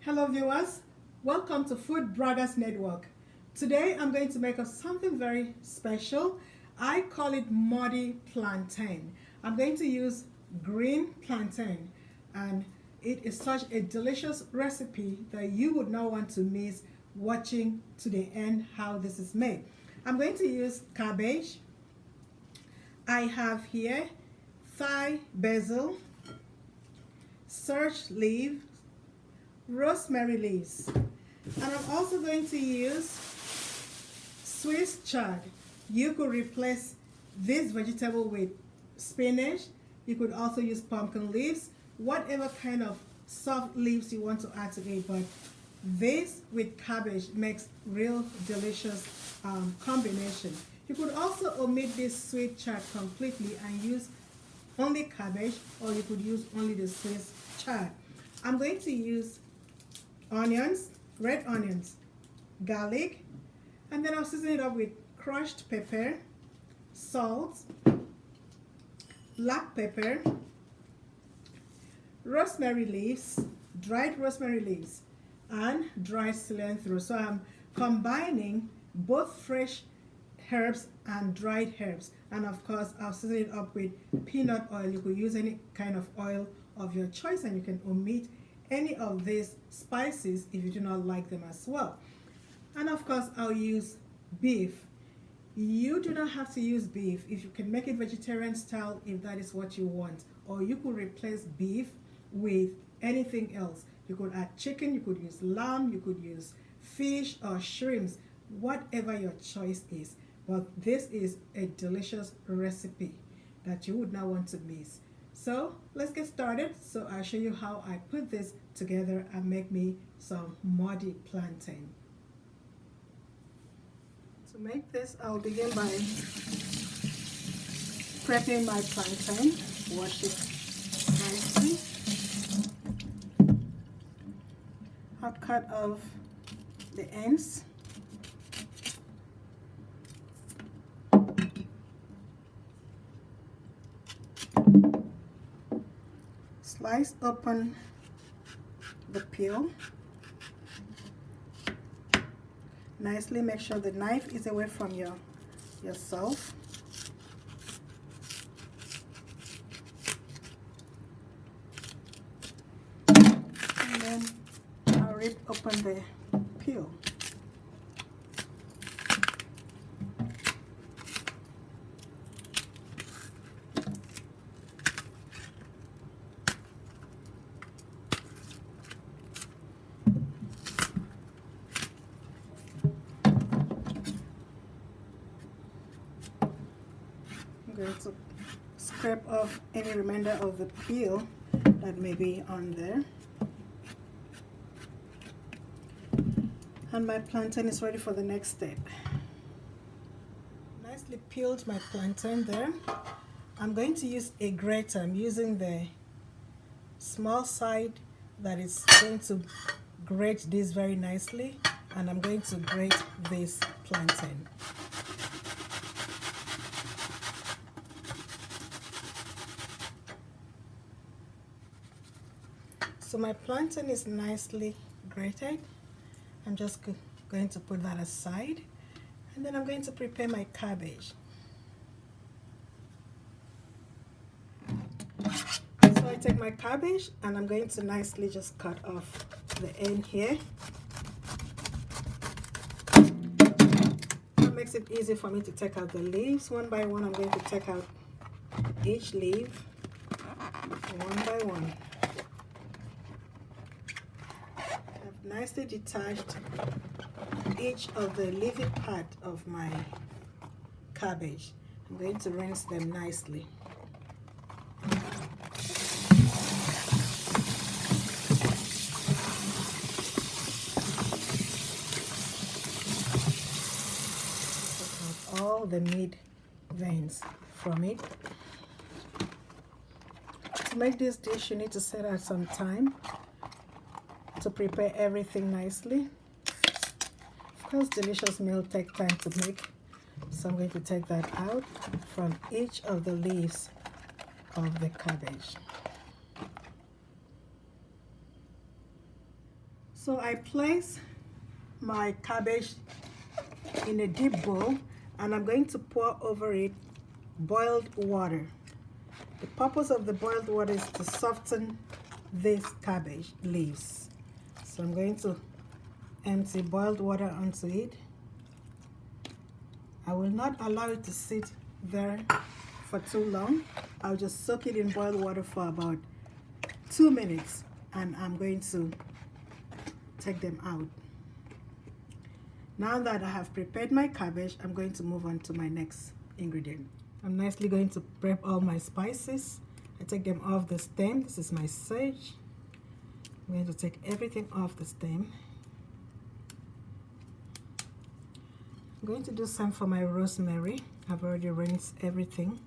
Hello viewers, welcome to Food Brothers Network. Today I'm going to make us something very special. I call it muddy plantain. I'm going to use green plantain, and it is such a delicious recipe that you would not want to miss watching to the end how this is made. I'm going to use cabbage. I have here Thai basil, starch leaf, rosemary leaves, and I'm also going to use Swiss chard. You could replace this vegetable with spinach. You could also use pumpkin leaves, whatever kind of soft leaves you want to add to it, but this with cabbage makes real delicious combination. You could also omit this sweet chard completely and use only cabbage, or you could use only the Swiss chard. I'm going to use onions, red onions, garlic, and then I'll season it up with crushed pepper, salt, black pepper, rosemary leaves, dried rosemary leaves, and dried cilantro. So I'm combining both fresh herbs and dried herbs, and of course I'll season it up with peanut oil. You could use any kind of oil of your choice, and you can omit any of these spices if you do not like them as well. And of course I'll use beef. You do not have to use beef if you can make it vegetarian style, if that is what you want, or you could replace beef with anything else. You could add chicken, you could use lamb, you could use fish or shrimps, whatever your choice is. But this is a delicious recipe that you would not want to miss. So let's get started. So I'll show you how I put this together and make me some muddy plantain. To make this, I'll begin by prepping my plantain. Wash it nicely. I'll cut off the ends. Slice open the peel. Nicely make sure the knife is away from yourself. And then I'll rip open the peel. I'm going to scrape off any remainder of the peel that may be on there. And my plantain is ready for the next step. Nicely peeled my plantain there. I'm going to use a grater. I'm using the small side that is going to grate this very nicely, and I'm going to grate this plantain. So my plantain is nicely grated. I'm just going to put that aside, and then I'm going to prepare my cabbage. So I take my cabbage and I'm going to nicely just cut off the end here. That makes it easy for me to take out the leaves. One by one, I'm going to take out each leaf one by one. Nicely detached each of the leafy part of my cabbage. I'm going to rinse them nicely. Take out all the mid veins from it. To make this dish, you need to set out some time to prepare everything nicely. Of course, delicious meal take time to make, so I'm going to take that out from each of the leaves of the cabbage. So I place my cabbage in a deep bowl and I'm going to pour over it boiled water. The purpose of the boiled water is to soften these cabbage leaves. So I'm going to empty boiled water onto it. I will not allow it to sit there for too long. I'll just soak it in boiled water for about 2 minutes and I'm going to take them out. Now that I have prepared my cabbage, I'm going to move on to my next ingredient. I'm nicely going to prep all my spices. I take them off the stem. This is my sage. I'm going to take everything off the stem. I'm going to do some for my rosemary. I've already rinsed everything.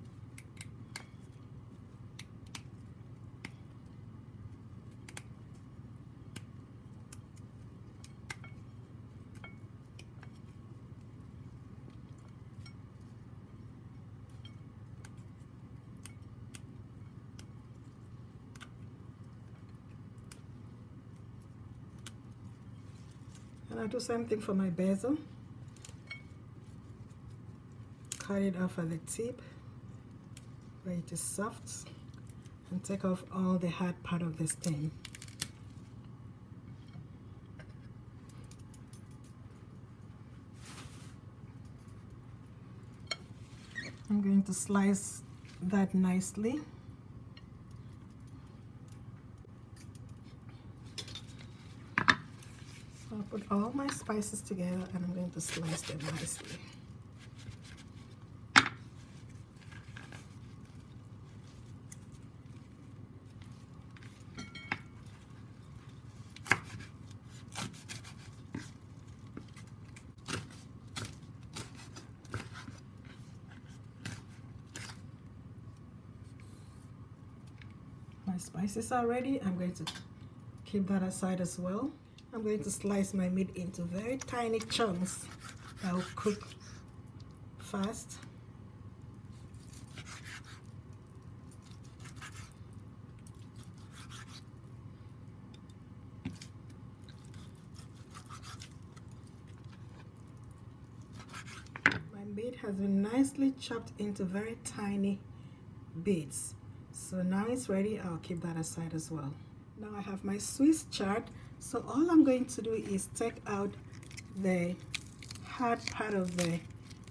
And I'll do the same thing for my basil. Cut it off at the tip where it is soft and take off all the hard part of the stem. I'm going to slice that nicely. So I'll put all my spices together and I'm going to slice them nicely. My spices are ready. I'm going to keep that aside as well. I'm going to slice my meat into very tiny chunks that will cook fast. My meat has been nicely chopped into very tiny bits. So now it's ready. I'll keep that aside as well. Now I have my Swiss chard. So all I'm going to do is take out the hard part of the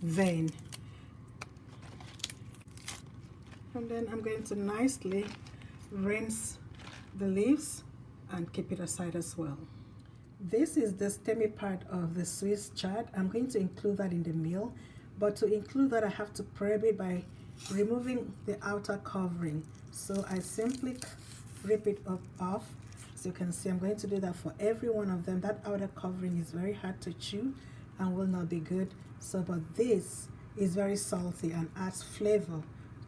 vein. And then I'm going to nicely rinse the leaves and keep it aside as well. This is the stemmy part of the Swiss chard. I'm going to include that in the meal, but to include that I have to prep it by removing the outer covering. So I simply rip it off. So you can see I'm going to do that for every one of them. That outer covering is very hard to chew and will not be good. So but this is very salty and adds flavor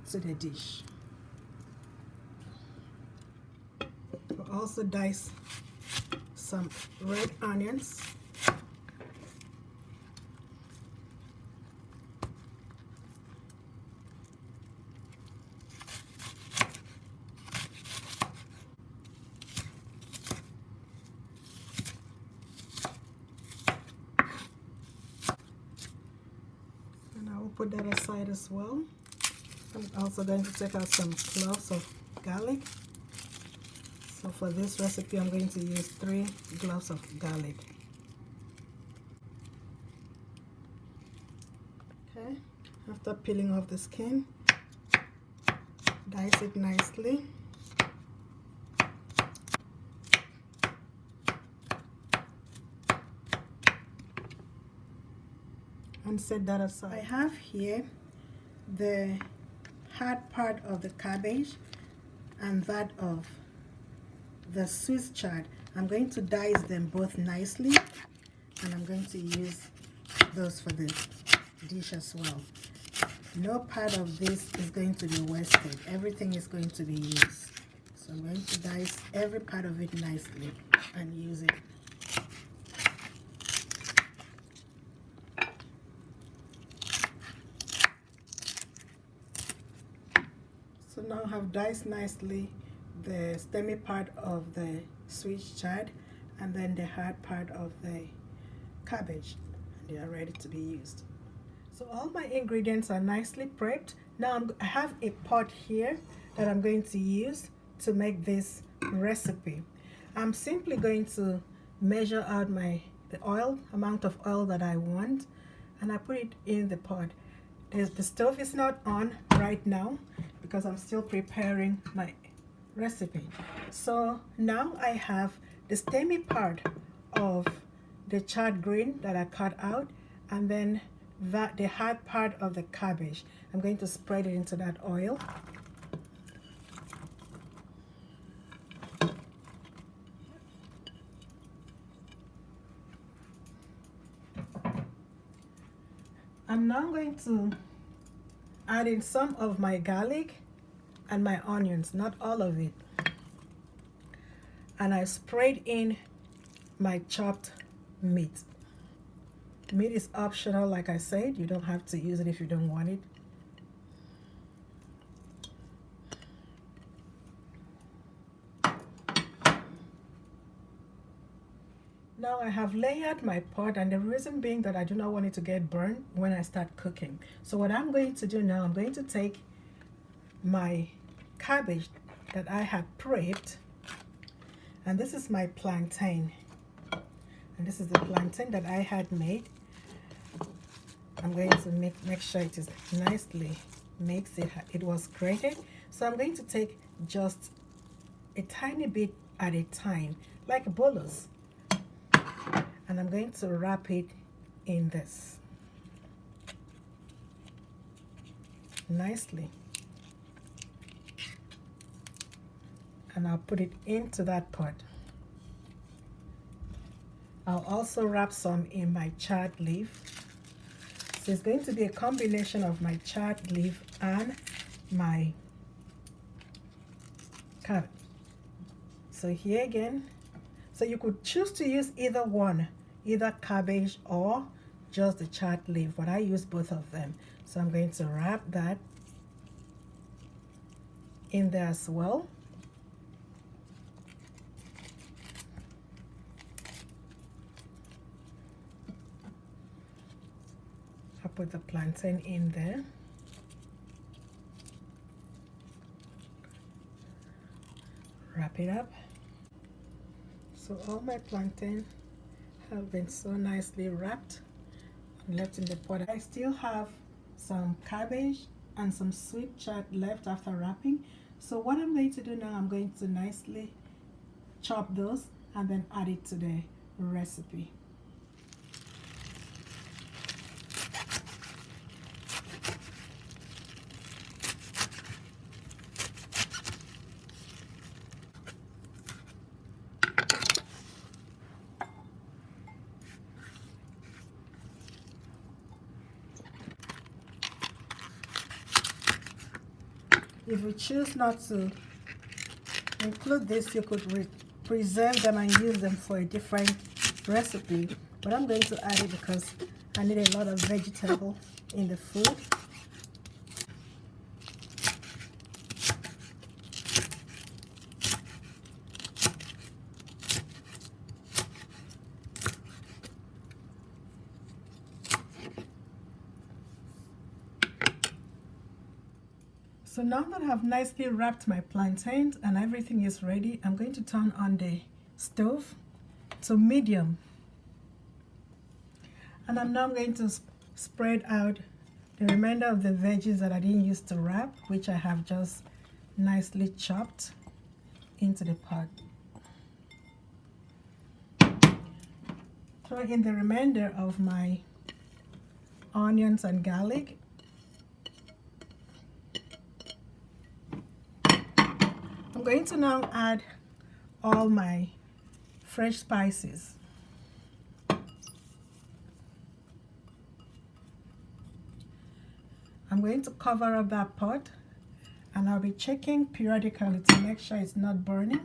to the dish. We'll also dice some red onions. Put that aside as well. I'm also going to take out some cloves of garlic. So for this recipe I'm going to use 3 cloves of garlic. Okay, after peeling off the skin, dice it nicely. And set that aside. I have here the hard part of the cabbage and that of the Swiss chard. I'm going to dice them both nicely and I'm going to use those for the dish as well. No part of this is going to be wasted. Everything is going to be used. So I'm going to dice every part of it nicely and use it. So now I have diced nicely the stemmy part of the Swiss chard and then the hard part of the cabbage, and they are ready to be used. So all my ingredients are nicely prepped. Now I have a pot here that I'm going to use to make this recipe. I'm simply going to measure out the oil, amount of oil that I want, and I put it in the pot. The stove is not on right now because I'm still preparing my recipe. So now I have the stemmy part of the chard green that I cut out, and then the hard part of the cabbage. I'm going to spread it into that oil. I'm now going to add in some of my garlic and my onions, not all of it. And I sprayed in my chopped meat. Meat is optional, like I said. You don't have to use it if you don't want it. Now I have layered my pot, and the reason being that I do not want it to get burned when I start cooking. So what I'm going to do now, I'm going to take my cabbage that I had prepped, and this is my plantain, and this is the plantain that I had made. I'm going to make sure it is nicely mixed. It was grated, so I'm going to take just a tiny bit at a time, like a bolus, and I'm going to wrap it in this nicely, and I'll put it into that pot. I'll also wrap some in my chard leaf. So it's going to be a combination of my chard leaf and my cabbage. So here again, so you could choose to use either one, either cabbage or just the chard leaf, but I use both of them. So I'm going to wrap that in there as well. I put the plantain in there. Wrap it up. So all my plantain have been so nicely wrapped and left in the pot. I still have some cabbage and some sweet chard left after wrapping. So what I'm going to do now, I'm going to nicely chop those and then add it to the recipe. If you choose not to include this, you could preserve them and use them for a different recipe. But I'm going to add it because I need a lot of vegetable in the food. So now that I've nicely wrapped my plantains and everything is ready, I'm going to turn on the stove to medium. And I'm now going to spread out the remainder of the veggies that I didn't use to wrap, which I have just nicely chopped into the pot. Throw in the remainder of my onions and garlic. I'm going to now add all my fresh spices. I'm going to cover up that pot, and I'll be checking periodically to make sure it's not burning.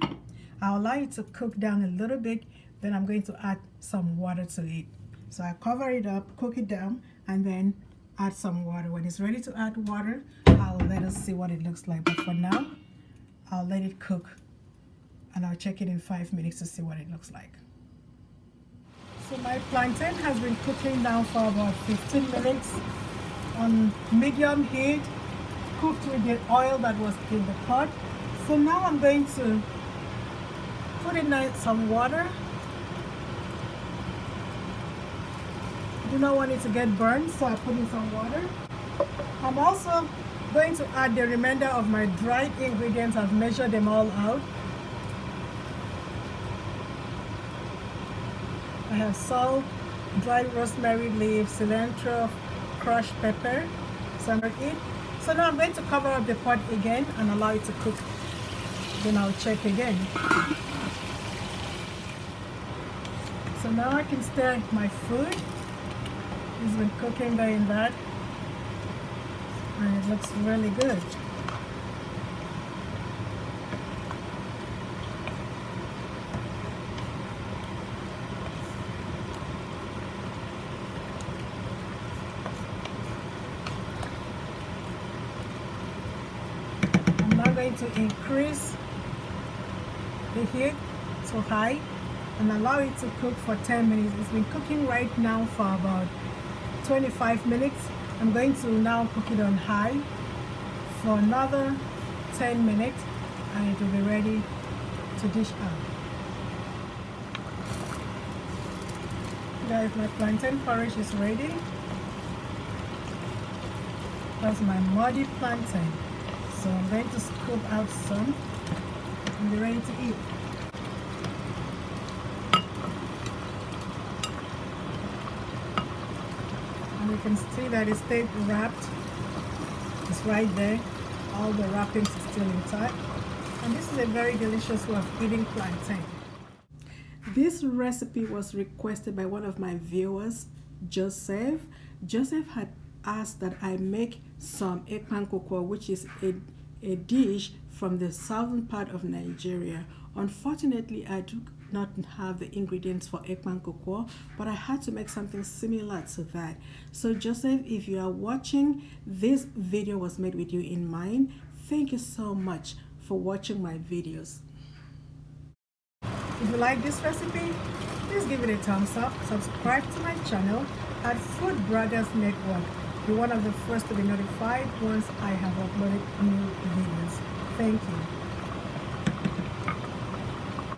I'll allow it to cook down a little bit, then I'm going to add some water to it. So I cover it up, cook it down, and then add some water. When it's ready to add water, I'll let us see what it looks like. But for now, I'll let it cook, and I'll check it in 5 minutes to see what it looks like. So my plantain has been cooking now for about 15 minutes on medium heat, cooked with the oil that was in the pot. So now I'm going to put in some water. I do not want it to get burned, so I put in some water. I'm also going to add the remainder of my dried ingredients. I've measured them all out. I have salt, dried rosemary leaves, cilantro, crushed pepper. So now I'm going to cover up the pot again and allow it to cook. Then I'll check again. So now I can stir my food. It's been cooking there in that, and it looks really good. I'm now going to increase the heat to high and allow it to cook for 10 minutes. It's been cooking right now for about 25 minutes. I'm going to now cook it on high for another 10 minutes and it will be ready to dish out. Guys, my plantain porridge is ready. That's my muddy plantain. So I'm going to scoop out some and be ready to eat. And you can see that it stayed wrapped. It's right there. All the wrappings is still intact. And this is a very delicious way of eating plantain. This recipe was requested by one of my viewers, Joseph. Joseph had asked that I make some ekpan kokwa, which is a dish from the southern part of Nigeria. Unfortunately, I do not have the ingredients for ekpan kokwa, but I had to make something similar to that. So Joseph, if you are watching, this video was made with you in mind. Thank you so much for watching my videos. If you like this recipe, please give it a thumbs up, subscribe to my channel at Food Brothers Network. Be one of the first to be notified once I have uploaded new videos. Thank you.